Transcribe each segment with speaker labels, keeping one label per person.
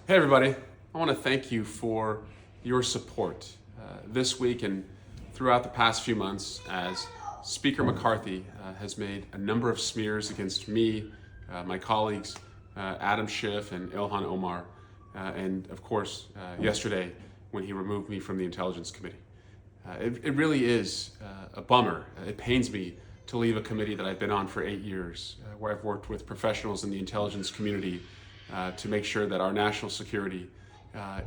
Speaker 1: Hey everybody, I want to thank you for your support this week and throughout the past few months as Speaker McCarthy has made a number of smears against me, my colleagues, Adam Schiff and Ilhan Omar, and of course yesterday when he removed me from the Intelligence Committee. It really is a bummer. It pains me to leave a committee that I've been on for 8 years, where I've worked with professionals in the intelligence community to make sure that our national security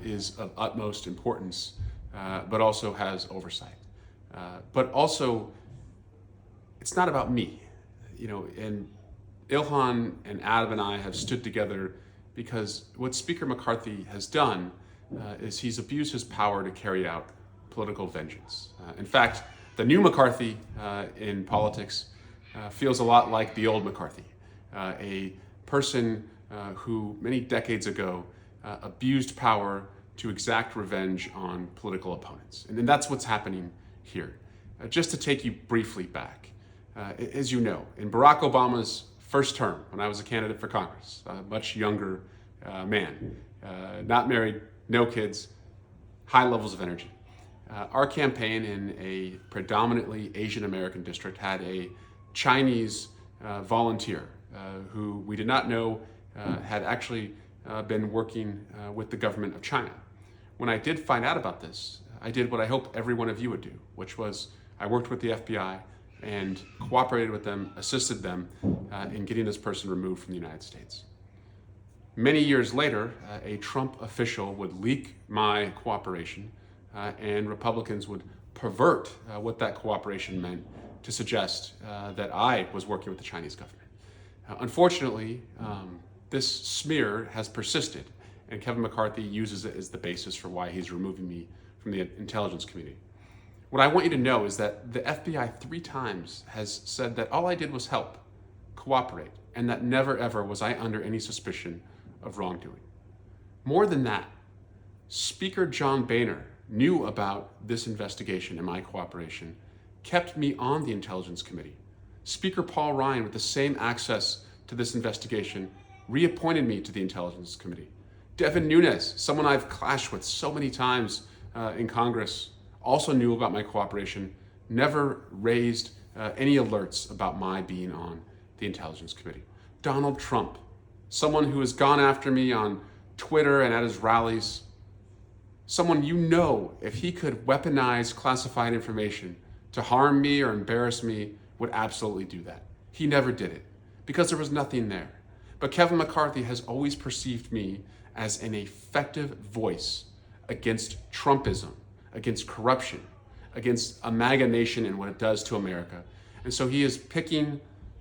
Speaker 1: is of utmost importance, but also has oversight. But also, it's not about me, and Ilhan and Adam and I have stood together because what Speaker McCarthy has done is he's abused his power to carry out political vengeance. In fact, the new McCarthy in politics feels a lot like the old McCarthy, a person who many decades ago abused power to exact revenge on political opponents. And then that's what's happening here. Just to take you briefly back, as you know, in Barack Obama's first term, when I was a candidate for Congress, a much younger man, not married, no kids, high levels of energy. Our campaign in a predominantly Asian American district had a Chinese volunteer who we did not know had actually been working with the government of China. When I did find out about this, I did what I hope every one of you would do, which was I worked with the FBI and cooperated with them, assisted them in getting this person removed from the United States. Many years later, a Trump official would leak my cooperation and Republicans would pervert what that cooperation meant to suggest that I was working with the Chinese government. Unfortunately, this smear has persisted, and Kevin McCarthy uses it as the basis for why he's removing me from the Intelligence Committee. What I want you to know is that the FBI 3 times has said that all I did was help, cooperate, and that never ever was I under any suspicion of wrongdoing. More than that, Speaker John Boehner knew about this investigation and my cooperation, kept me on the Intelligence Committee. Speaker Paul Ryan, with the same access to this investigation, reappointed me to the Intelligence Committee. Devin Nunes, someone I've clashed with so many times in Congress, also knew about my cooperation, never raised any alerts about my being on the Intelligence Committee. Donald Trump, someone who has gone after me on Twitter and at his rallies, someone if he could weaponize classified information to harm me or embarrass me, would absolutely do that. He never did it because there was nothing there. But Kevin McCarthy has always perceived me as an effective voice against Trumpism, against corruption, against a MAGA nation and what it does to America. And so he is picking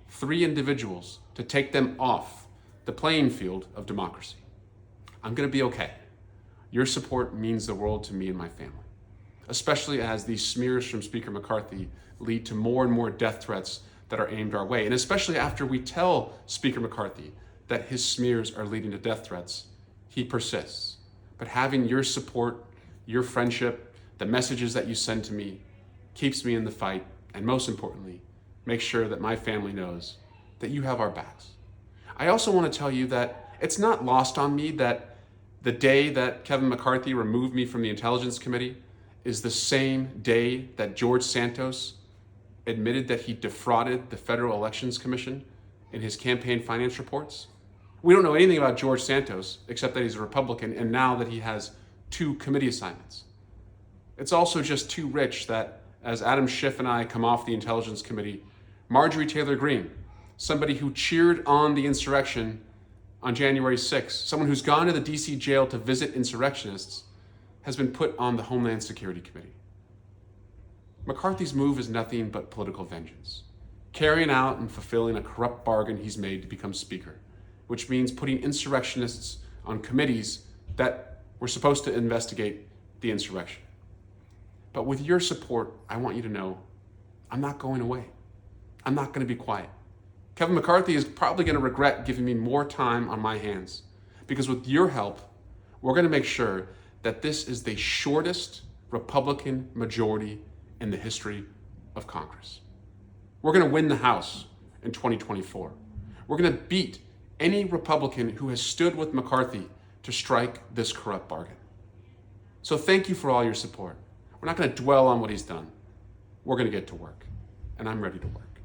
Speaker 1: 3 individuals to take them off the playing field of democracy. I'm going to be okay. Your support means the world to me and my family, especially as these smears from Speaker McCarthy lead to more and more death threats that are aimed our way. And especially after we tell Speaker McCarthy that his smears are leading to death threats, he persists. But having your support, your friendship, the messages that you send to me keeps me in the fight, and most importantly, make sure that my family knows that you have our backs. I also want to tell you that it's not lost on me that the day that Kevin McCarthy removed me from the Intelligence Committee is the same day that George Santos admitted that he defrauded the Federal Elections Commission in his campaign finance reports. We don't know anything about George Santos except that he's a Republican and now that he has 2 committee assignments. It's also just too rich that as Adam Schiff and I come off the Intelligence Committee, Marjorie Taylor Greene, somebody who cheered on the insurrection on January 6th, someone who's gone to the DC jail to visit insurrectionists, has been put on the Homeland Security Committee. McCarthy's move is nothing but political vengeance, carrying out and fulfilling a corrupt bargain he's made to become Speaker, which means putting insurrectionists on committees that were supposed to investigate the insurrection. But with your support, I want you to know I'm not going away. I'm not going to be quiet. Kevin McCarthy is probably going to regret giving me more time on my hands because with your help, we're going to make sure that this is the shortest Republican majority in the history of Congress. We're going to win the House in 2024. We're going to beat any Republican who has stood with McCarthy to strike this corrupt bargain. So thank you for all your support. We're not going to dwell on what he's done. We're going to get to work, and I'm ready to work.